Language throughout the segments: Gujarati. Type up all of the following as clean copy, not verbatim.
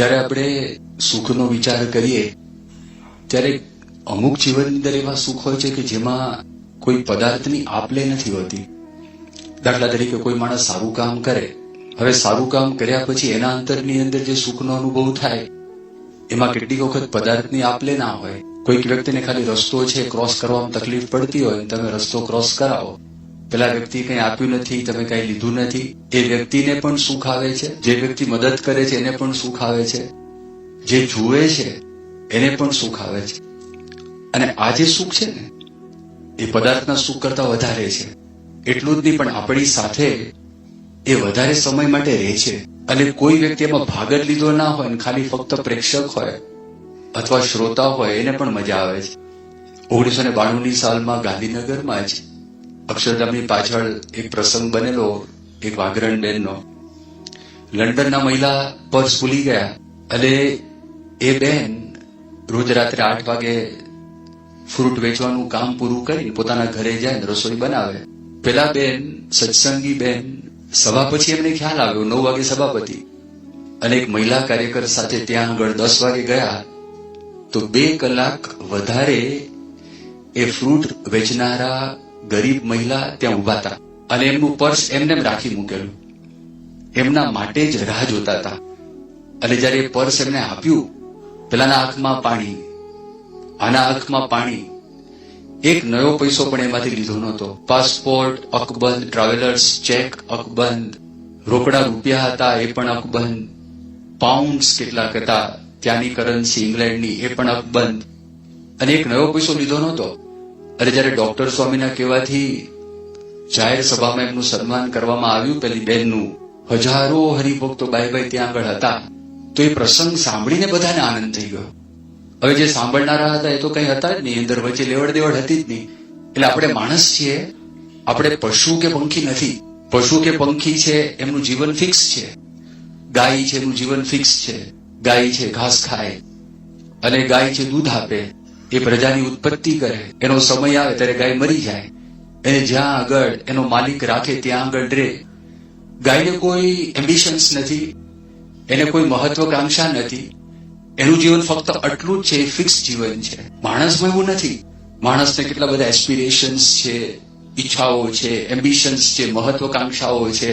જ્યારે આપણે સુખનો વિચાર કરીએ ત્યારે અમુક જીવનની અંદર એવા સુખ હોય છે કે જેમાં કોઈ પદાર્થની આપ-લે નથી હોતી. દાખલા તરીકે કોઈ માણસ સારું કામ કરે, હવે સારું કામ કર્યા પછી એના અંતરની અંદર જે સુખનો અનુભવ થાય એમાં કેટલીક વખત પદાર્થની આપ-લે ના હોય. કોઈક વ્યક્તિને ખાલી રસ્તો છે ક્રોસ કરવામાં તકલીફ પડતી હોય, તમે રસ્તો ક્રોસ કરાવો, પેલા વ્યક્તિ કંઈ આપ્યું નથી, તમે કંઈ લીધું નથી, એ વ્યક્તિને પણ સુખ આવે છે. જે વ્યક્તિ મદદ કરે છે એને પણ સુખ આવે છે, જે જુએ છે એને પણ સુખ આવે છે. અને આ જે સુખ છે ને એ પદાર્થના સુખ કરતા વધારે છે. એટલું જ નહીં, પણ આપણી સાથે એ વધારે સમય માટે રહે છે. અને કોઈ વ્યક્તિ એમાં ભાગ જ લીધો ના હોય ને ખાલી ફક્ત પ્રેક્ષક હોય અથવા શ્રોતા હોય એને પણ મજા આવે છે. 1992ની સાલમાં ગાંધીનગરમાં જ અક્ષરધામની પાછળ એક પ્રસંગ બનેલો, એક વાઘરણ બહેનનો. લંડનના મહિલા પર્સ ભૂલી ગયા અને એ બહેન રોજ રાત્રે 8 વાગે ફ્રૂટ વેચવાનું કામ પૂરું કરી પોતાના ઘરે જાય રસોઈ બનાવે. પેલા બેન સત્સંગી બેન, સભા પછી એમને ખ્યાલ આવ્યો, 9 વાગે સભાપતિ, અને એક મહિલા કાર્યકર સાથે ત્યાં આગળ 10 વાગે ગયા તો 2 કલાક વધારે એ ફ્રૂટ વેચનારા ગરીબ મહિલા ત્યાં ઉભા હતા અને એમનું પર્સ એમને રાખી મૂકેલું, એમના માટે જ રાહ જોતા હતા. અને જયારે એ પર્સ એમને આપ્યું, પેલાના આંખમાં પાણી, આના આંખમાં પાણી, એક નયો પૈસો પણ એમાંથી લીધો નહોતો. પાસપોર્ટ અકબંધ, ટ્રાવેલર્સ ચેક અકબંધ, રોકડા રૂપિયા હતા એ પણ અકબંધ, પાઉન્ડ્સ કેટલાક હતા ત્યાંની કરન્સી ઇંગ્લેન્ડની એ પણ અકબંધ, અને એક નવો પૈસો લીધો નહોતો. અને જયારે ડોક્ટર સ્વામીના કહેવાથી જાહેર સભામાં એમનું સન્માન કરવામાં આવ્યું પેલી બહેનનું, હજારો હરિભક્તો બાઈ ત્યાં આગળ હતા. તો એ પ્રસંગ સાંભળીને બધાને આનંદ થઈ ગયો. હવે જે સાંભળનારા હતા એ તો કઈ હતા જ નહીં, અંદર વચ્ચે લેવડ દેવડ હતી જ નહીં. એટલે આપણે માણસ છીએ, આપણે પશુ કે પંખી નથી. પશુ કે પંખી છે એમનું જીવન ફિક્સ છે, ગાય છે એનું જીવન ફિક્સ છે. ગાય છે ઘાસ ખાય અને ગાય છે દૂધ આપે, એ પ્રજાની ઉત્પત્તિ કરે, એનો સમય આવે ત્યારે ગાય મરી જાય, એને જ્યાં આગળ એનો માલિક રાખે ત્યાં આગળ રહે. ગાયને કોઈ એમ્બિશન્સ નથી, એને કોઈ મહત્વકાંક્ષા નથી, એનું જીવન ફક્ત આટલું જ છે, ફિક્સ જીવન છે. માણસમાં એવું નથી. માણસને કેટલા બધા એસ્પિરેશન્સ છે, ઈચ્છાઓ છે, એમ્બિશન્સ છે, મહત્વકાંક્ષાઓ છે.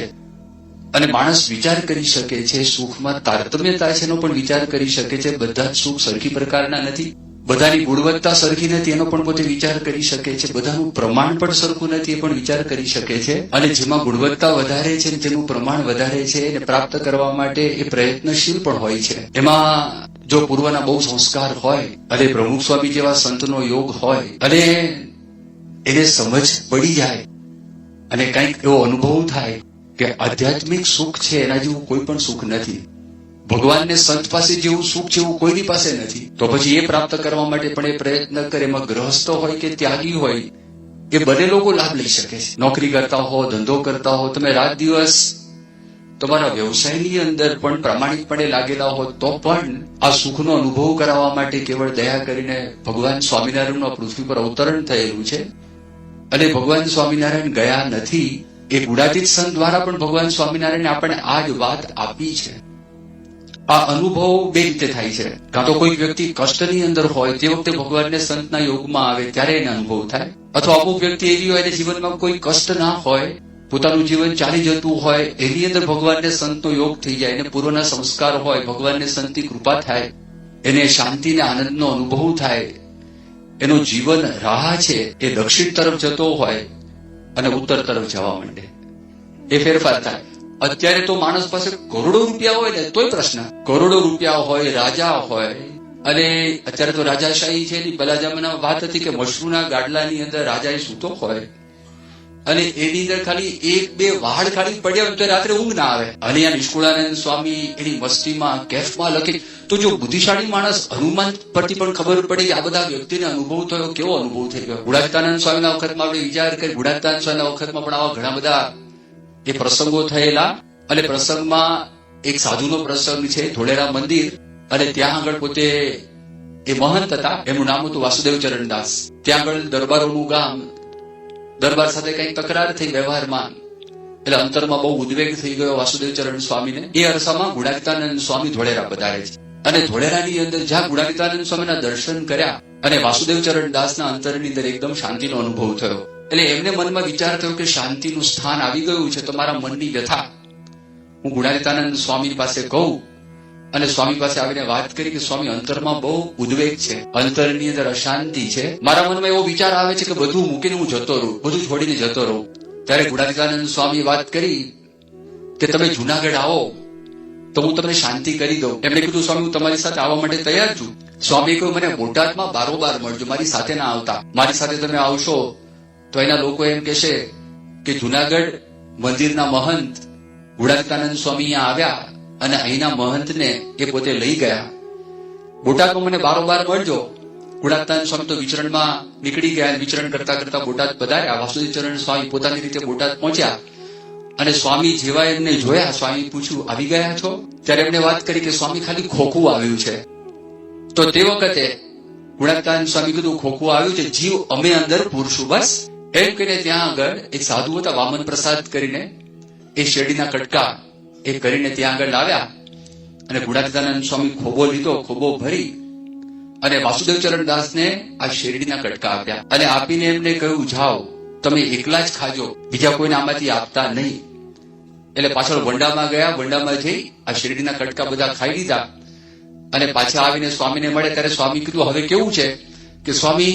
અને માણસ વિચાર કરી શકે છે, સુખમાં તારતમ્યતા છે એનો પણ વિચાર કરી શકે છે. બધા જ સુખ સરખી પ્રકારના નથી, બધાની ગુણવત્તા સરખી નથી એનો પણ પોતે વિચાર કરી શકે છે, બધાનું પ્રમાણ પણ સરખું નથી એ પણ વિચાર કરી શકે છે. અને જેમાં ગુણવત્તા વધારે છે, જેનું પ્રમાણ વધારે છે એને પ્રાપ્ત કરવા માટે એ પ્રયત્નશીલ પણ હોય છે. એમાં જો પૂર્વના બહુ સંસ્કાર હોય અને પ્રમુખ સ્વામી જેવા સંતનો યોગ હોય અને એને સમજ પડી જાય અને કંઈક એવો અનુભવ થાય કે આધ્યાત્મિક સુખ છે એના જેવું કોઈ પણ સુખ નથી, ભગવાનને સંત પાસે જેવું સુખ છે એવું કોઈની પાસે નથી, તો પછી એ પ્રાપ્ત કરવા માટે પણ એ પ્રયત્ન કરે. એમાં ગૃહસ્થ હોય કે ત્યાગી હોય એ બંને લોકો લાભ લઈ શકે છે. નોકરી કરતા હો, ધંધો કરતા હો, તમે રાત દિવસ તમારા વ્યવસાયની અંદર પણ પ્રામાણિકપણે લાગેલા હો તો પણ આ સુખનો અનુભવ કરાવવા માટે કેવળ દયા કરીને ભગવાન સ્વામિનારાયણનું પૃથ્વી પર અવતરણ થયેલું છે. અને ભગવાન સ્વામિનારાયણ ગયા નથી, એ ગુણાતીત સંત દ્વારા પણ ભગવાન સ્વામિનારાયણે આપણને આ જ વાત આપી છે. આ અનુભવ બે રીતે થાય છે. કાં તો કોઈ વ્યક્તિ કષ્ટની અંદર હોય તે વખતે ભગવાનને સંતના યોગમાં આવે ત્યારે એને અનુભવ થાય, અથવા અમુક વ્યક્તિ એવી હોય એને જીવનમાં કોઈ કષ્ટ ના હોય, પોતાનું જીવન ચાલી જતું હોય, એની અંદર ભગવાનને સંતનો યોગ થઈ જાય, એને પૂર્વના સંસ્કાર હોય, ભગવાનને સંતની કૃપા થાય, એને શાંતિને આનંદનો અનુભવ થાય, એનું જીવન રાહ છે એ દક્ષિણ તરફ જતો હોય અને ઉત્તર તરફ જવા માંડે, એ ફેરફાર થાય. અત્યારે તો માણસ પાસે કરોડો રૂપિયા હોય ને તોય પ્રશ્ન, કરોડો રૂપિયા હોય, રાજા હોય, અને અત્યારે તો રાજાશાહી છે ને, પેલા જમાનામાં વાત હતી કે મશરૂના ગાડલાની અંદર રાજાએ સૂતો હોય અને એની અંદર ખાલી 1-2 વાળ ખાલી પડ્યા હોય તો રાત્રે ઊંઘ ના આવે. અને આ નિષ્કુળાનંદ સ્વામી એની મસ્તીમાં કેફમાં લખે. તો જો બુદ્ધિશાળી માણસ હનુમાન પરથી પણ ખબર પડે કે આ બધા વ્યક્તિને અનુભવ થયો, કેવો અનુભવ થઈ ગયો. ગુણાતીતાનંદ સ્વામીના વખતમાં આપણે વિચાર કરી, ગુણાતીતાનંદ સ્વામીના વખતમાં પણ આવા ઘણા બધા એ પ્રસંગો થયેલા. અને પ્રસંગમાં એક સાધુનો પ્રસંગ છે, ધોળેરા મંદિર, અને ત્યાં આગળ પોતે એ મહંત હતા, એમનું નામ હતું વાસુદેવ ચરણદાસ. ત્યાં આગળ દરબારોનું ગામ, દરબાર સાથે કઈક તકરાર થઈ વ્યવહારમાં, એટલે અંતરમાં બહુ ઉદ્વેગ થઈ ગયો વાસુદેવચરણ સ્વામીને. એ અરસામાં ગુણાતીતાનંદ સ્વામી ધોળેરા પધારે છે અને ધોળેરાની અંદર જ્યાં ગુણાતીતાનંદ સ્વામીના દર્શન કર્યા અને વાસુદેવચરણ દાસના અંતરની અંદર એકદમ શાંતિનો અનુભવ થયો. એટલે એમને મનમાં વિચાર થયો કે શાંતિનું સ્થાન આવી ગયું છે તો મારા મનની વ્યથા હું ગુણાતીતાનંદ સ્વામી પાસે કહું. અને સ્વામી પાસે આવીને વાત કરી કે સ્વામી અંતરમાં બહુ ઉદ્વેગ છે, અંતરની અંદર અશાંતિ છે, મારા મનમાં એવો વિચાર આવે છે કે બધું મૂકીને હું જતો રહું, બધું છોડીને જતો રહું. ત્યારે ગુણાતીતાનંદ સ્વામી વાત કરી કે તમે જુનાગઢ આવો તો હું તમને શાંતિ કરી દઉં. એમણે કીધું સ્વામી હું તમારી સાથે આવવા માટે તૈયાર છું. સ્વામી કહ્યું મને બોટાદમાં બારોબાર મળજો, મારી સાથે ના આવતા. મારી સાથે તમે આવશો તો એના લોકો એમ કહેશે કે જુનાગઢ મંદિરના મહંત ગુણાતીતાનંદ સ્વામી અહીંયા આવ્યા અને અહીંના મહંતને એ પોતે લઈ ગયા. બોટાદમાં મને બારોબાર મળજો. ગુણાતીતાનંદ સ્વામી તો વિચરણમાં નીકળી ગયા. વિચરણ કરતા કરતા બોટાદ પધાર્યા. વાસુદેવચરણ સ્વામી પોતાની રીતે બોટાદ પહોંચ્યા અને સ્વામી જેવા એમને જોયા, સ્વામી પૂછ્યું આવી ગયા છો? ત્યારે એમને વાત કરી કે સ્વામી ખાલી ખોખું આવ્યું છે. તો તે વખતે ગુણાતીતાનંદ સ્વામી કીધું ખોખું આવ્યું છે, જીવ અમે અંદર પૂરશું બસ. એમ કહીને ત્યાં આગળ એક સાધુ હતા વામન પ્રસાદ કરીને, એ શેરડીના કટકા એ કરીને ત્યાં આગળ લાવ્યા અને ગુણાતીતાનંદ સ્વામી ખોબો લીધો, ખોબો ભરી અને વાસુદેવચરણ દાસને આ શેરડીના કટકા આપ્યા અને આપીને એમને કહ્યું જાઓ તમે એકલા જ ખાજો, બીજા કોઈને આમાંથી આપતા નહીં. એટલે પાછળ વંડામાં ગયા. વંડામાં જઈ આ શેરડીના કટકા બધા ખાઈ લીધા અને પાછા આવીને સ્વામીને મળે ત્યારે સ્વામી કીધું હવે કેવું છે કે સ્વામી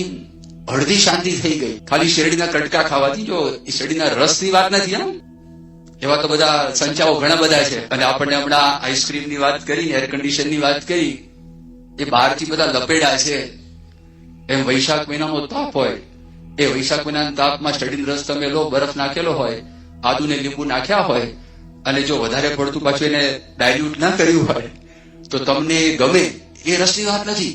અડધી શાંતિ થઈ ગઈ ખાલી શેરડીના કટકા ખાવાથી. જો એ શેરડીના રસની વાત નથી, હા એવા તો બધા સંચાઓ ઘણા બધા છે. અને આપણને હમણાં આઈસ્ક્રીમની વાત કરી, એર કન્ડિશનની વાત કરી, એ બહારથી બધા લપેડા છે. એમ વૈશાખ મહિનાનો તાપ હોય, એ વૈશાખ મહિનાના તાપમાં શેરડીનો રસ તમે લો, બરફ નાખેલો હોય, આદુ ને લીંબુ નાખ્યા હોય અને જો વધારે પડતું પાછું એને ડાયલ્યુટ ના કર્યું હોય તો તમને ગમે. એ રસની વાત નથી.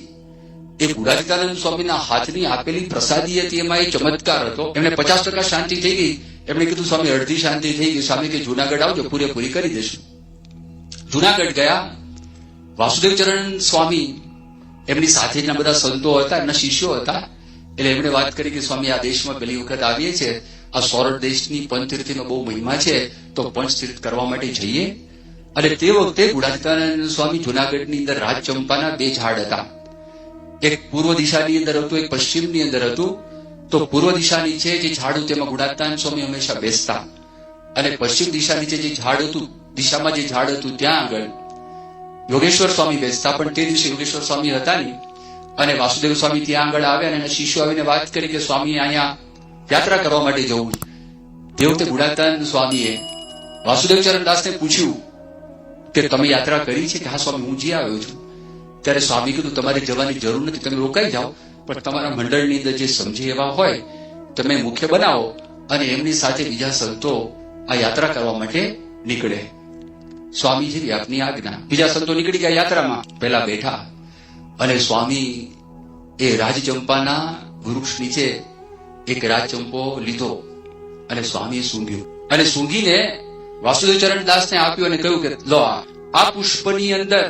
એ ગુણાતીતાનંદ સ્વામીના હાથની આપેલી પ્રસાદી હતી, એમાં એ ચમત્કાર હતો. એમને 50% શાંતિ થઈ ગઈ. એમણે કીધું સ્વામી અડધી શાંતિ થઈ ગઈ. સ્વામી કે જુનાગઢ આવજો, પૂરેપૂરી કરી દેશું. જુનાગઢ ગયા. વાસુદેવચરણ સ્વામી એમની સાથે જ બધા સંતો હતા, એમના શિષ્યો હતા. એટલે એમણે વાત કરી કે સ્વામી આ દેશમાં પહેલી વખત આવીએ છીએ, આ સોરઠ દેશની પંચતીર્થનો બહુ મહિમા છે તો પંચતીર્થ કરવા માટે જઈએ. અને તે વખતે ગુણાતીતાનંદ સ્વામી જુનાગઢની અંદર રાજચંપાના 2 ઝાડ હતા. એક પૂર્વ દિશાની અંદર હતું, એક પશ્ચિમની અંદર હતું. તો પૂર્વ દિશાની છે જે ઝાડ હતું તેમાં ગુણાતીતાનંદ સ્વામી હંમેશા બેસતા અને પશ્ચિમ દિશાની છે જે ઝાડ હતું, દિશામાં જે ઝાડ હતું ત્યાં આગળ યોગેશ્વર સ્વામી બેસતા. પણ તે દિવસે યોગેશ્વર સ્વામી હતા નહીં અને વાસુદેવ સ્વામી ત્યાં આગળ આવ્યા અને એના શિષ્યો આવીને વાત કરી કે સ્વામી અહીંયા યાત્રા કરવા માટે જવું. તે વખતે ગુણાતીતાનંદ સ્વામીએ વાસુદેવચરણ દાસને પૂછ્યું કે તમે યાત્રા કરી છે? કે હા સ્વામી હું જી આવ્યો છું. ત્યારે સ્વામી કીધું તમારે જવાની જરૂર નથી, તમે રોકાઈ જાઓ, પણ તમારા મંડળની અંદર જે સમજી એવા હોય તમે મુખ્ય બનાવો અને એમની સાથે બીજા સંતો આ યાત્રા કરવા માટે નીકળે. સ્વામીજી આપની આજ્ઞા. બીજા સંતો નીકળી ગયા યાત્રામાં. પહેલા બેઠા અને સ્વામી એ રાજચંપાના વૃક્ષ નીચે એક રાજચંપો લીધો અને સ્વામીએ સૂંઘ્યું અને સૂંઘીને વાસુદેવચરણ દાસને આપ્યું અને કહ્યું કે લો આ પુષ્પની અંદર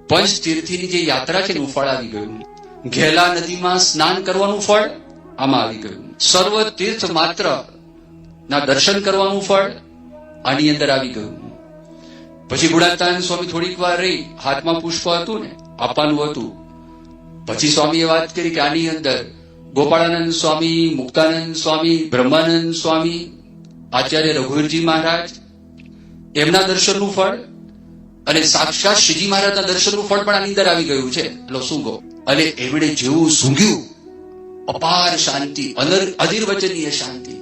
પંચતીર્થની જે યાત્રા છે એનું ફળ આવી ગયું. ઘેલા નદીમાં સ્નાન કરવાનું ફળ આમાં આવી ગયું. સર્વ તીર્થ માત્ર ના દર્શન કરવાનું ફળ આની અંદર આવી ગયું. પછી ગુણાતીતાનંદ સ્વામી થોડીક વાર રહી, હાથમાં પુષ્પ હતું ને આપવાનું હતું. પછી સ્વામીએ વાત કરી કે આની અંદર ગોપાળાનંદ સ્વામી, મુક્તાનંદ સ્વામી, બ્રહ્માનંદ સ્વામી, આચાર્ય રઘુવીરજી મહારાજ એમના દર્શનનું ફળ અને સાક્ષાત શ્રીજી મહારાજના દર્શનનું ફળ પણ આની અંદર આવી ગયું છે. લો સૂંઘો. અને એમણે જેવું સૂંઘ્યું અપાર શાંતિ, અનિર્વચનીય શાંતિ,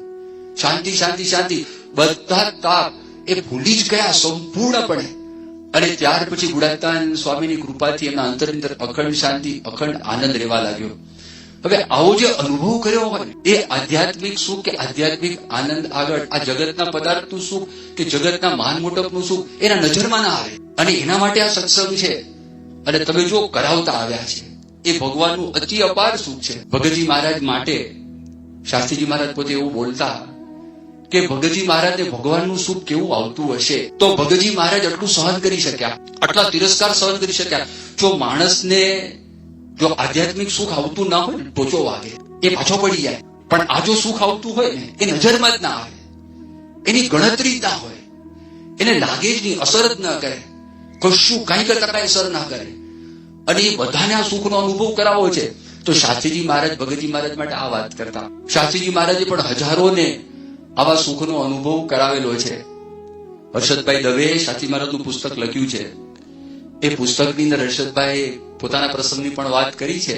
શાંતિ શાંતિ શાંતિ. બધા તાપ એ ભૂલી જ ગયા સંપૂર્ણપણે. અને ત્યાર પછી ગુણાતીતાનંદ સ્વામીની કૃપાથી એમના અંતરની અંદર અખંડ શાંતિ, અખંડ આનંદ રહેવા લાગ્યો. હવે આવો જે અનુભવ કર્યો હોય એ આધ્યાત્મિક સુખ કે આધ્યાત્મિક આનંદ આગળ આ જગતના પદાર્થનું સુખ કે જગતના માન મોટપનું સુખ એના નજરમાં ના આવે. અને એના માટે આ સત્સંગ છે. અને તમે જો કરાવતા આવ્યા છે એ ભગવાનનું અતિ અપાર સુખ છે. ભગતજી મહારાજ માટે શાસ્ત્રીજી મહારાજ પોતે એવું બોલતા કે ભગતજી મહારાજને ભગવાનનું સુખ કેવું આવતું હશે. તો ભગતજી મહારાજ આટલું સહન કરી શક્યા, આટલા તિરસ્કાર સહન કરી શક્યા. જો માણસને જો આધ્યાત્મિક સુખ આવતું ના હોય ને ટોચો વાગે, એ પાછો પડી જાય. પણ આ જો સુખ આવતું હોય ને એ નજરમાં જ ના આવે, એની ગણતરી જ ના હોય. એને લાગે જ નહીં, અસર જ ના કરે, કશું કઈ કરતા કઈ અસર ના કરે, અને એ બધાને આ સુખનો અનુભવ કરાવો છે. તો શાસ્ત્રીજી મહારાજ ભગતજી મહારાજ માટે આ વાત કરતા. શાસ્ત્રીજી મહારાજે પણ હજારોને આવા સુખનો અનુભવ કરાવેલો છે. હર્ષદભાઈ દવેએ શાસ્ત્રી મહારાજનું પુસ્તક લખ્યું છે. એ પુસ્તકની અંદર હર્ષદભાઈ પોતાના પ્રસંગની પણ વાત કરી છે.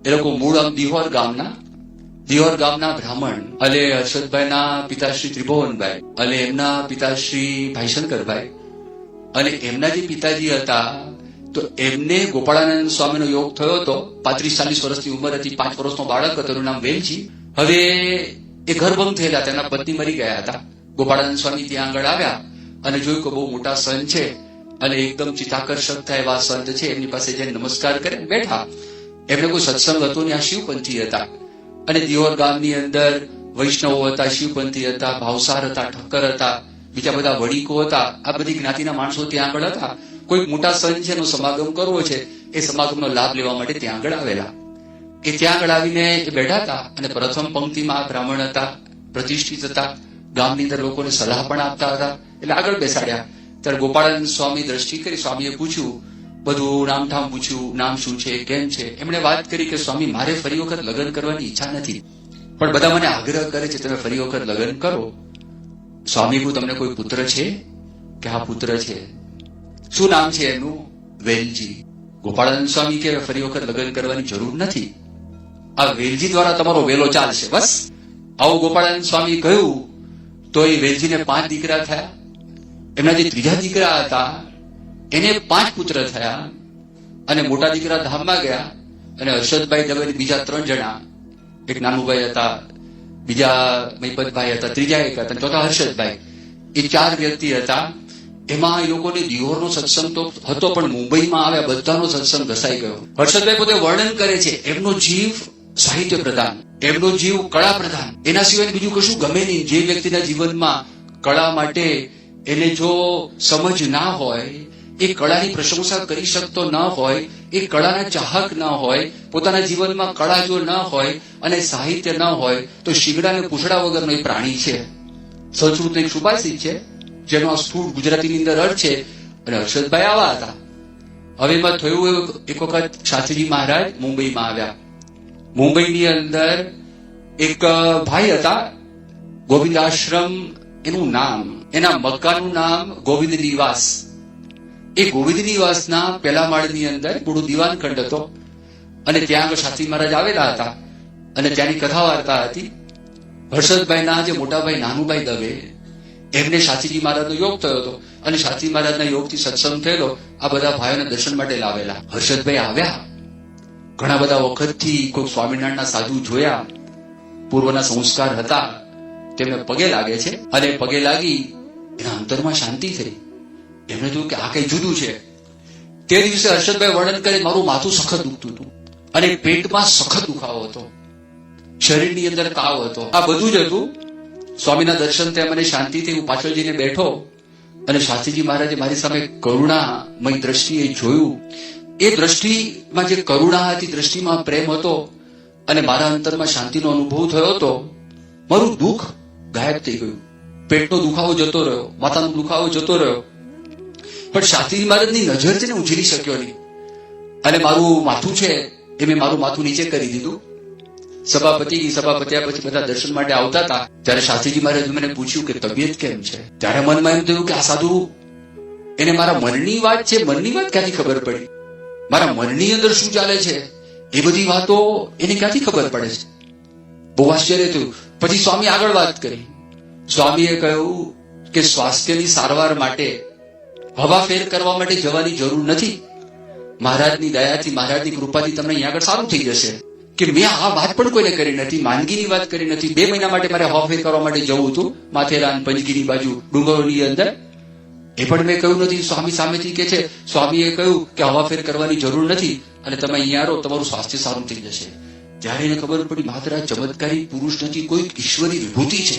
એ લોકો મૂળ દિહોર ગામના બ્રાહ્મણ, અને હર્ષદભાઈના પિતાશ્રી ત્રિભુવનભાઈ, અને એમના પિતાશ્રી ભાઈશંકરભાઈ, અને એમના જે પિતાજી હતા તો એમને ગોપાળાનંદ સ્વામીનો યોગ થયો હતો. 35-40 વર્ષની ઉંમર હતી, 5 વર્ષનો બાળક હતો, એનું નામ વેલજી. હવે એ ગર્ભમ થયેલા, તેના પત્ની મરી ગયા હતા. ગોપાળાનંદ સ્વામી ત્યાં આગળ આવ્યા અને જોયું કે બહુ મોટા સંત છે, અને એકદમ ચિત્તાકર્ષક થાય એવા સંત છે. એમની પાસે જઈને નમસ્કાર કરીને બેઠા. એમને કોઈ સત્સંગ હતો ને, આ શિવપંથી હતા, અને દિહોર ગામની અંદર વૈષ્ણવો હતા, શિવપંથી હતા, ભાવસાર હતા, ઠક્કર હતા, બીજા બધા વડીકો હતા. આ બધી જ્ઞાતિના માણસો ત્યાં આગળ હતા. કોઈ મોટા સંત છે એનો સમાગમ કરવો છે, એ સમાગમનો લાભ લેવા માટે ત્યાં આગળ આવેલા. એ ત્યાં આગળ આવીને એ બેઠા હતા, અને પ્રથમ પંક્તિમાં આ બ્રાહ્મણ હતા, પ્રતિષ્ઠિત હતા, ગામની અંદર લોકોને સલાહ પણ આપતા હતા. એટલે આગળ બેસાડ્યા. ત્યારે ગોપાળાનંદ સ્વામી દ્રષ્ટિ કરી. સ્વામીએ પૂછ્યું, બધું નામઠામ પૂછ્યું, નામ શું છે, કેમ છે. એમણે વાત કરી કે સ્વામી, મારે ફરી વખત લગ્ન કરવાની ઈચ્છા નથી, પણ બધા મને આગ્રહ કરે છે તમે ફરી વખત લગ્ન કરો. સ્વામી કહું, તમને કોઈ પુત્ર છે? કે હા, પુત્ર છે. શું નામ છે એનું? વેલજી. ગોપાળાનંદ સ્વામી કે ફરી વખત લગ્ન કરવાની જરૂર નથી, આ વેલજી દ્વારા તમારો વેલો ચાલશે, બસ. આવું ગોપાળાનંદ સ્વામી કહ્યું. તો એ વેલજીને 5 દીકરા થયા. એમના જે ત્રીજા દીકરા હતા એને 5 પુત્ર થયા, અને મોટા દીકરા ધામમાં ગયા. અને હર્ષદભાઈ દવે બીજા 3 જણા, એક નાનુભાઈ હતા, બીજા મહિપતભાઈ હતા, ત્રીજા એક હતા, ચોથા હર્ષદભાઈ, એ 4 વ્યક્તિ હતા. એમાં એ લોકોને દિહોરનો સત્સંગ તો હતો, પણ મુંબઈમાં આવ્યા બધાનો સત્સંગ ઘસાઈ ગયો. હર્ષદભાઈ પોતે વર્ણન કરે છે, એમનો જીવ સાહિત્ય પ્રધાન, એમનો જીવ કળા પ્રધાન, એના સિવાય બીજું કશું ગમે નહીં. જે વ્યક્તિના જીવનમાં કળા માટે એને જો સમજ ના હોય, એ કળાની પ્રશંસા કરી શકતો ન હોય, એ કળાના ચાહક ન હોય, પોતાના જીવનમાં કળા જો ન હોય અને સાહિત્ય ન હોય, તો શીગડા અને પૂછડા વગરનો એ પ્રાણી છે. સંસ્કૃતનો એક સુભાષિત છે જેનો આ સ્થૂળ ગુજરાતીની અંદર અર્થ છે. અને હર્ષદભાઈ આવા હતા. હવે એમાં થયું, એક વખત શાસ્ત્રીજી મહારાજ મુંબઈમાં આવ્યા. મુંબઈની અંદર એક ભાઈ હતા, ગોવિંદ આશ્રમ એનું નામ, એના મકાનનું નામ ગોવિંદ નિવાસ. એ ગોવિંદ નિવાસના પહેલા માળની અંદર પૂરું દિવાન ખંડ હતો, અને ત્યાં આગળ શાસ્ત્રી મહારાજ આવેલા હતા, અને ત્યાંની કથા વાર્તા હતી. હર્ષદભાઈના જે મોટાભાઈ નાનુભાઈ દવે, એમને શાસ્ત્રીજી મહારાજનો યોગ થયો હતો, અને શાસ્ત્રી મહારાજના યોગથી સત્સંગ થયેલો. આ બધા ભાઈઓને દર્શન માટે લાવેલા. હર્ષદભાઈ આવ્યા. ઘણા બધા વખતથી કોઈ સ્વામિનારાયણના સાધુ જોયા, પૂર્વના સંસ્કાર હતા, તેમને પગે લાગે છે, અને પગે લાગી એના અંતરમાં શાંતિ થઈ. એમણે જોયું કે આ કઈ જુદું છે. તે દિવસે હર્ષદભાઈ વર્ણન કરે, મારું માથું સખત દુખતું હતું, અને પેટમાં સખત દુખાવો હતો, શરીરની અંદર તાવ હતો, આ બધું જ હતું. સ્વામીના દર્શન થયા, મને શાંતિ થઈ. હું પાછળ જઈને બેઠો, અને શાસ્ત્રીજી મહારાજે મારી સામે કરુણામય દ્રષ્ટિએ જોયું. એ દ્રષ્ટિમાં જે કરુણા હતી, દ્રષ્ટિમાં પ્રેમ હતો, અને મારા અંતરમાં શાંતિનો અનુભવ થયો હતો. મારું દુઃખ ગાયબ થઈ ગયું, પેટનો દુખાવો જતો રહ્યો, માથાનો દુખાવો જતો રહ્યો. પણ શાસ્ત્રીજી મહારાજની નજર છે ને હું ઝીલી શક્યો નહીં, અને મારું માથું છે એ મેં મારું માથું નીચે કરી દીધું. સભા પત્યા પછી બધા દર્શન માટે આવતા હતા. ત્યારે શાસ્ત્રીજી મહારાજ મને પૂછ્યું કે તબિયત કેમ છે. ત્યારે મનમાં એમ થયું કે આ સાધુ, એને મારા મનની વાત છે, મનની વાત ક્યાંથી ખબર પડી, મારા મનની અંદર શું ચાલે છે એ બધી વાતો એને ક્યાંથી ખબર પડે છે. બહુ આશ્ચર્ય થયું. પછી સ્વામી આગળ વાત કરી. સ્વામીએ કહ્યું કે સ્વાસ્થ્યની સારવાર માટે હવાફેર કરવા માટે જવાની જરૂર નથી. મહારાજની દયાથી, મહારાજની કૃપાથી તમને અહીંયા આગળ સારું થઈ જશે. કે મેં આ વાત પણ કોઈને કરી નથી, માંદગીની વાત કરી નથી. 2 મહિના માટે મારે હવાફેર કરવા માટે જવું હતું, માથેરાન પંચગીરી બાજુ ડુંગરોની અંદર. એ પણ મેં કહ્યું નથી. સ્વામી સામેથી કે છે, સ્વામીએ કહ્યું કે હવાફેર કરવાની જરૂર નથી, અને તમે અહીંયા રહો, તમારું સ્વાસ્થ્ય સારું થઈ જશે. ત્યારે એને ખબર પડી, માત્ર આ ચમત્કારી પુરુષ નથી, કોઈ ઈશ્વરી વિભૂતિ છે,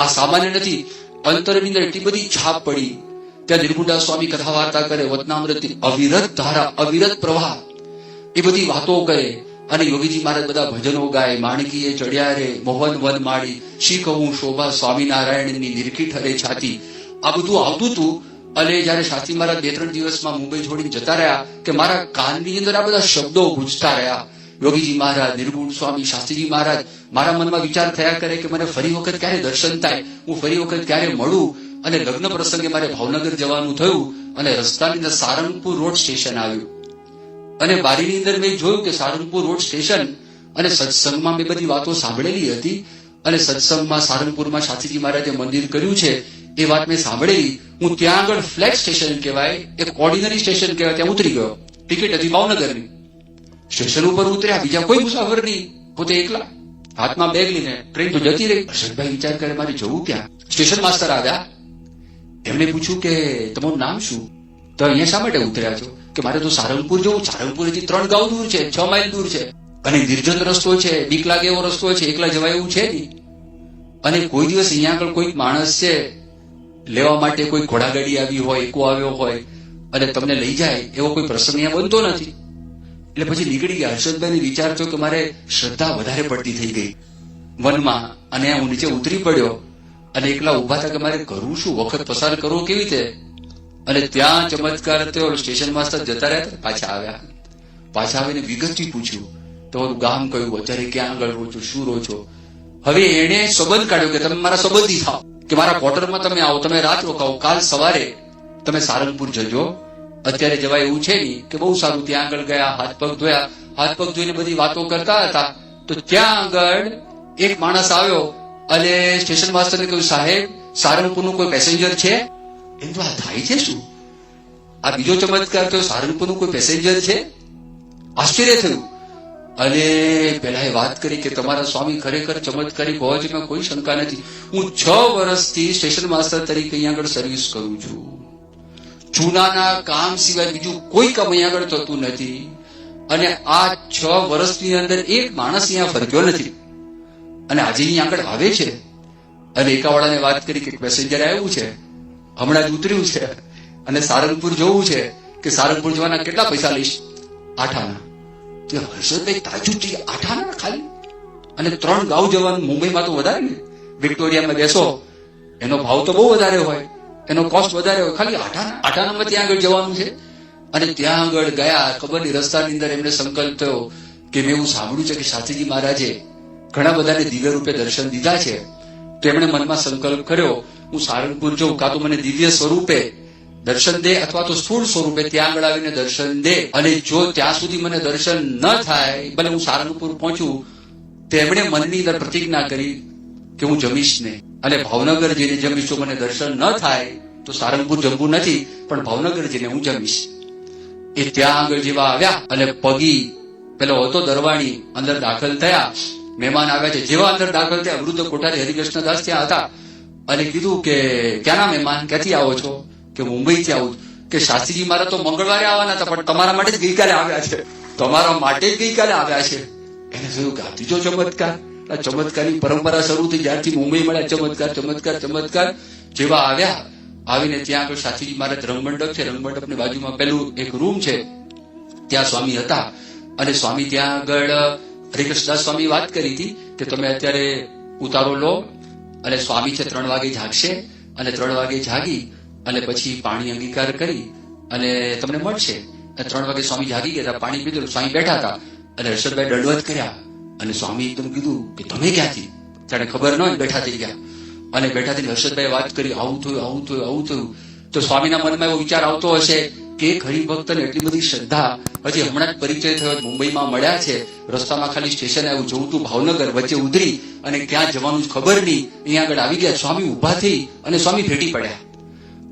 આ સામાન્ય નથી. અંતરની અંદર એટલી બધી છાપ પડી. ત્યાં નિર્ગુંડા સ્વામી કથા વાર્તા કરે, વતનામૃતની અવિરત ધારા, અવિરત પ્રવાહ, એ બધી વાતો કરે. અને યોગીજી મહારાજ બધા ભજનો ગાય, માણકીએ ચડ્યા રે મોહન વન માળી, શી કહું શોભા સ્વામિનારાયણની નિરખી ઠરે છાતી. આ બધું આવતું હતું. અને જયારે શાસ્ત્રી મહારાજ 2-3 દિવસમાં મુંબઈ છોડીને જતા રહ્યા કે મારા કાનની અંદર આ બધા શબ્દો ગુંજતા રહ્યા. યોગીજી મહારાજ, નિર્ગુણ સ્વામી, શાસ્ત્રીજી મહારાજ. મારા મનમાં વિચાર થયા કરે કે મને ફરી વખત ક્યારે દર્શન થાય, હું ફરી વખત ક્યારે મળું. અને લગ્ન પ્રસંગે મારે ભાવનગર જવાનું થયું અને રસ્તાની અંદર સારંગપુર રોડ સ્ટેશન આવ્યું. અને બારીની અંદર મેં જોયું કે સારંગપુર રોડ સ્ટેશન, અને સત્સંગમાં મેં બધી વાતો સાંભળેલી હતી. અને સત્સંગમાં સારંગપુરમાં શાસ્ત્રીજી મહારાજે મંદિર કર્યું છે એ વાત મેં સાંભળેલી. હું ત્યાં આગળ ફ્લેગ સ્ટેશન કહેવાય, એક ઓર્ડિનરી સ્ટેશન કહેવાય, ત્યાં ઉતરી ગયો. ટિકિટ હતી ભાવનગરની. સ્ટેશન ઉપર ઉતર્યા, બીજા કોઈ મુસાફર નહીં, પોતે એકલા, હાથમાં બેગ લઈને. ટ્રેન તો જતી રહી. હર્ષદભાઈ વિચાર કરે મારે જવું ક્યાં. સ્ટેશન માસ્ટર આવ્યા, એમને પૂછ્યું કે તમારું નામ શું, તો અહીંયા શા માટે ઉતર્યા છો? કે મારે તો સારંગપુર જવું. સારંગપુરથી 3 ગાંવ દૂર છે, 6 માઇલ દૂર છે, અને નિર્જન રસ્તો છે, બીક લાગે એવો રસ્તો છે, એકલા જવાય એવું છે નહીં. અને કોઈ દિવસ અહીંયા આગળ કોઈ માણસ છે લેવા માટે, કોઈ ઘોડાગાડી આવી હોય, એકો આવ્યો હોય અને તમને લઈ જાય એવો કોઈ પ્રસંગ અહીંયા બનતો નથી. એટલે પછી નીકળી ગયા. હર્ષદભાઈને વિચાર થયો કે મારે શ્રદ્ધા વધારે પડતી થઈ ગઈ મનમાં, અને હું નીચે ઉતરી પડ્યો અને એકલા ઉભા હતા કે મારે કરવું શું, વખત પસાર કરવો કેવી રીતે. અને ત્યાં ચમત્કાર થયો. સ્ટેશન માસ્ટર જતા રહ્યા, પાછા આવ્યા. પાછા આવીને વિગતથી પૂછ્યું તમારું ગામ કયું, અત્યારે ક્યાં આગળ રહો છો, શું રહો છો. હવે એને સંબંધ કાઢ્યો કે તમે મારા સંબંધી થાવ, કે મારા ક્વાર્ટરમાં તમે આવો, તમે રાત રોકાવો, કાલ સવારે તમે સારંગપુર જજો, અત્યારે જવાય એવું છે નહીં. કે બહુ સારું. ત્યાં આગળ ગયા, હાથ પગ ધોયા. હાથ પગ ધોઈને બધી વાતો કરતા હતા તો ત્યાં આગળ એક માણસ આવ્યો અને સ્ટેશન માસ્ટરને કહ્યું, સાહેબ સારંગપુરનું કોઈ પેસેન્જર છે? એમ તો આ થાય છે શું? આ બીજો ચમત્કાર થયો, સારંગપુરનું કોઈ પેસેન્જર છે? આશ્ચર્ય થયું. અને પેલા એ વાત કરી કે તમારા સ્વામી ખરેખર ચમત્કારી હોય છે, એમાં કોઈ શંકા નથી. હું 6 વર્ષથી સ્ટેશન માસ્ટર તરીકે અહીંયા આગળ સર્વિસ કરું છું. ચૂનાના કામ સિવાય બીજું કોઈ કામ અહીંયા આગળ થતું નથી. અને આ 6 વર્ષની અંદર એક માણસ અહીંયા ફરક્યો નથી. અને આજે અહીંયા આગળ આવે છે. અને એકાવાળાને વાત કરી કે પેસેન્જર આવ્યું છે, હમણાં જ ઉતર્યું છે, અને સારંગપુર જવું છે. કે સારંગપુર જવાના કેટલા પૈસા લઈશ? 8 આના. હર્ષદભાઈ તાજુબ થઈ ગયા. 8 આના ખાલી? અને 3 ગાંવ જવાનું. મુંબઈમાં તો વધારે ને, વિક્ટોરિયામાં બેસો એનો ભાવ તો બહુ વધારે હોય, એનો કોસ્ટ વધારે હોય. ખાલી 8 આનામાં ત્યાં આગળ જવાનું છે. અને ત્યાં આગળ ગયા. ખબર નહીં, રસ્તાની અંદર એમને સંકલ્પ થયો કે મેં એવું સાંભળ્યું છે કે શાસ્ત્રીજી મહારાજે ઘણા બધાને દિવ્ય રૂપે દર્શન દીધા છે. તો એમણે મનમાં સંકલ્પ કર્યો, હું સારંગપુર જઉં, કાં તો મને દિવ્ય સ્વરૂપે દર્શન દે અથવા તો સ્થૂળ સ્વરૂપે ત્યાં આગળ આવીને દર્શન દે. અને જો ત્યાં સુધી મને દર્શન ન થાય, ભલે હું સારંગપુર પહોંચું, તો એમણે મનની અંદર પ્રતિજ્ઞા કરી કે હું જમીશ નહીં. અને ભાવનગર જઈને જમીશ. જો મને દર્શન ન થાય તો સારંગપુર જમવું નથી, પણ ભાવનગર જઈને હું જમીશ. એ ત્યાં આગળ જેવા આવ્યા અને પગી પેલો હતો દરવાણી, અંદર દાખલ થયા. મહેમાન આવ્યા છે. જેવા અંદર દાખલ થયા, વૃદ્ધ કોઠારી હરિકૃષ્ણદાસ ત્યાં હતા. અને કીધું કે ક્યાંના મહેમાન, ક્યાંથી આવો છો? કે મુંબઈથી આવું. કે શાસ્ત્રીજી મારા તો મંગળવારે આવવાના હતા, પણ તમારા માટે જ ગઈકાલે આવ્યા છે. તમારા માટે જ ગઈકાલે આવ્યા છે. એને થયું કે આ ત્રીજો ચમત્કાર. આ ચમત્કારની પરંપરા શરૂ થઈ જ્યારથી મુંબઈ મળ્યા. ચમત્કાર ચમત્કાર ચમત્કાર. જેવા આવ્યા, આવીને ત્યાં આગળ શાસ્ત્રીજી મહારાજ રંગમંડપ છે, રંગમંડપની બાજુમાં પેલું એક રૂમ છે, ત્યાં સ્વામી હતા. અને સ્વામી ત્યાં આગળ હરિકૃષ્ણદાસ સ્વામી વાત કરી હતી કે તમે અત્યારે ઉતારો લો, અને સ્વામી છે 3 વાગે જાગશે, અને 3 વાગે જાગી અને પછી પાણી અંગીકાર કરી અને તમને મળશે. 3 વાગે સ્વામી જાગી ગયા, પાણી પીધું, સ્વામી બેઠા હતા. અને હર્ષદભાઈ દંડવત કર્યા. અને સ્વામી એકદમ કીધું કે તમે ક્યાંથી? જાણે ખબર ન હોય, બેઠા થઈ ગયા. અને બેઠા થઈને હર્ષદભાઈ વાત કરી, આવું થયું, આવું થયું, આવું થયું. તો સ્વામીના મનમાં એવો વિચાર આવતો હશે કે એક હરિભક્તને એટલી બધી શ્રદ્ધા, હજી હમણાં જ પરિચય થયો, મુંબઈમાં મળ્યા છે, રસ્તામાં ખાલી સ્ટેશન આવ્યું, જવું તું ભાવનગર, વચ્ચે ઉતરી અને ક્યાં જવાનું જ ખબર નહીં, અહીંયા આગળ આવી ગયા. સ્વામી ઉભા થઈ અને સ્વામી ભેટી પડ્યા.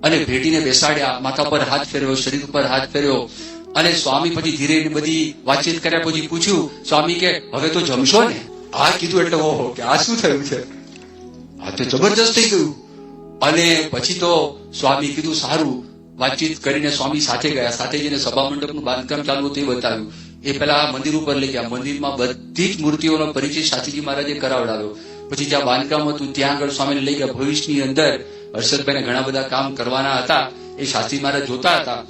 અને ભેટીને બેસાડ્યા, માથા પર હાથ ફેરવ્યો, શરીર પર હાથ ફેરવ્યો. અને સ્વામી પછી ધીરે બધી વાતચીત કર્યા પછી પૂછ્યું, સ્વામી કે હવે તો જમશો ને? આ કીધું એટલે ઓહો, કે આ શું થયું છે? આ તો જબરજસ્ત થઈ ગયું. અને પછી તો સ્વામી કીધું સારું. વાતચીત કરીને સ્વામી સાથે ગયા. સાથે જઈને સભા મંડપનું બાંધકામ ચાલુ હતું એ બતાવ્યું. એ પેલા મંદિર ઉપર લઈ ગયા. મંદિરમાં બધી જ મૂર્તિઓનો પરિચય શાસ્ત્રીજી મહારાજે કરાવડાવ્યો. પછી જ્યાં બાંધકામ હતું ત્યાં આગળ સ્વામીને લઈ ગયા. ભવિષ્યની અંદર હર્ષદભાઈને ઘણા બધા કામ કરવાના હતા, એ શાસ્ત્રી મહારાજ જોતા હતા.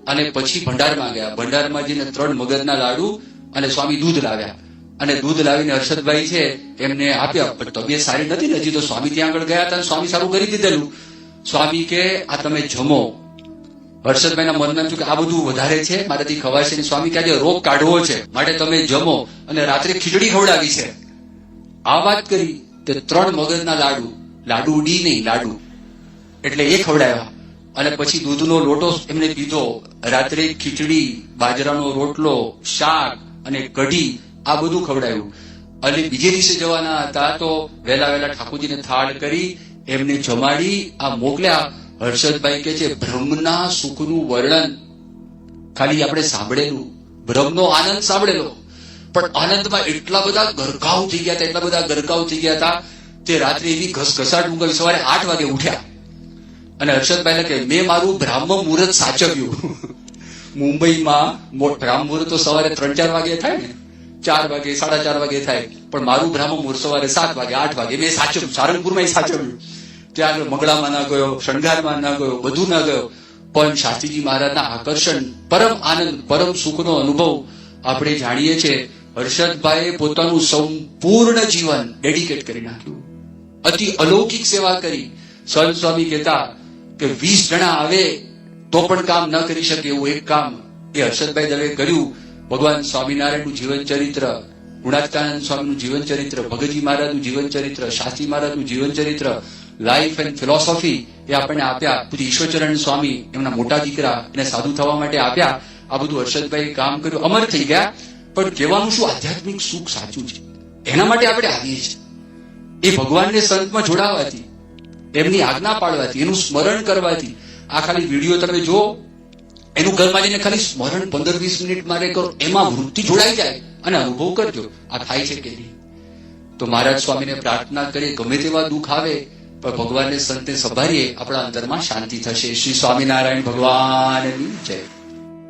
અને પછી ભંડારમાં ગયા. ભંડારમાં જઈને 3 મગજના લાડુ અને સ્વામી દૂધ લાવ્યા. અને દૂધ લાવીને હર્ષદભાઈ છે એમને આપ્યા. પણ તબિયત સારી નથી ને, હજી તો સ્વામી ત્યાં આગળ ગયા હતા, સ્વામી સારું કરી દીધેલું. સ્વામી કે આ તમે જમો. હર્ષદભાઈના મનમાં એમ થયું કે આ બધું વધારે છે, મારાથી ખવાશે નહીં. સ્વામી કે આજે રોગ કાઢવો છે, માટે તમે જમો. અને રાત્રે ખીચડી ખવડાવી છે. આ વાત કરી તે 3 મગજના લાડુ, લાડુ ઉડી નહીં, લાડુ એટલે એ ખવડાવ્યા. અને પછી દૂધનો લોટો એમને પીધો. રાત્રે ખીચડી, બાજરાનો રોટલો, શાક અને કઢી આ બધું ખવડાવ્યું. અને બીજે દિવસે જવાના હતા તો વહેલા વહેલા ઠાકોરજીને થાળ કરી એમને જમાડી આ મોકલ્યા. હર્ષદભાઈ કે છે બ્રહ્મના સુખનું વર્ણન ખાલી આપણે સાંભળેલું, બ્રહ્મનો આનંદ સાંભળેલો, પણ આનંદમાં એટલા બધા ગરકાવ થઈ ગયા હતા, એટલા બધા ગરકાવ થઈ ગયા હતા તે રાત્રે એવી ઘસઘસાટ ઊંઘ આવી. સવારે 8 વાગે ઉઠ્યા અને હર્ષદભાઈને કહે મેં મારું બ્રાહ્મ મુહૂર્ત સાચવ્યું. મુંબઈમાં બ્રાહ્મ મુહૂર્ત તો સવારે 3-4 વાગે થાય ને, 4 વાગે 4:30 વાગે થાય, પણ મારું બ્રાહ્મ મુહૂર્ત સવારે 7 વાગે 8 વાગે મેં સાચવ્યું. સારંગપુરમાં સાચવ્યું. ત્યાં મંગળામાં ના ગયો, શણગારમાં ના ગયો, બધું ના ગયો, પણ શાસ્ત્રીજી મહારાજના આકર્ષણ, પરમ આનંદ, પરમ સુખનો અનુભવ આપણે જાણીએ છીએ. હર્ષદભાઈએ પોતાનું સંપૂર્ણ જીવન ડેડિકેટ કરી નાખ્યું, અતિ અલૌકિક સેવા કરી. સંત સ્વામી કહેતા કે 20 જણા આવે તો પણ કામ ન કરી શકે એવું એક કામ એ હર્ષદભાઈ દવે કર્યું. ભગવાન સ્વામિનારાયણનું જીવન ચરિત્ર, ગુણાતીતાનંદ સ્વામીનું જીવન ચરિત્ર, ભગતજી મહારાજનું જીવન ચરિત્ર, શાસ્ત્રી મહારાજનું જીવન ચરિત્ર, લાઈફ એન્ડ ફિલોસોફી એ આપણને આપ્યા. પછી ઈશ્વરચરણ સ્વામી એમના મોટા દીકરા એને સાધુ થવા માટે આપ્યા. આ બધું હર્ષદભાઈ કામ કર્યું, અમર થઈ ગયા. પણ કહેવાનું શું, આધ્યાત્મિક સુખ સાચું છે એના માટે આપણે આવીએ છીએ. એ ભગવાનને સંતમાં જોડાવાથી, એમની આજ્ઞા પાડવાથી, એનું સ્મરણ કરવાથી. આ ખાલી વિડીયો તમે જો, એનું ઘરમાં જઈને ખાલી સ્મરણ 15-20 મિનિટ મારે કરો, એમાં વૃત્તિ જોડાઈ જાય અને અનુભવ કરજો આ થાય છે કે નહીં. તો મહારાજ સ્વામીને પ્રાર્થના કરીએ ગમે તેવા દુઃખ આવે પણ ભગવાનને સંતને સંભાળીએ, આપણા અંતરમાં શાંતિ થશે. શ્રી સ્વામિનારાયણ ભગવાનની જય.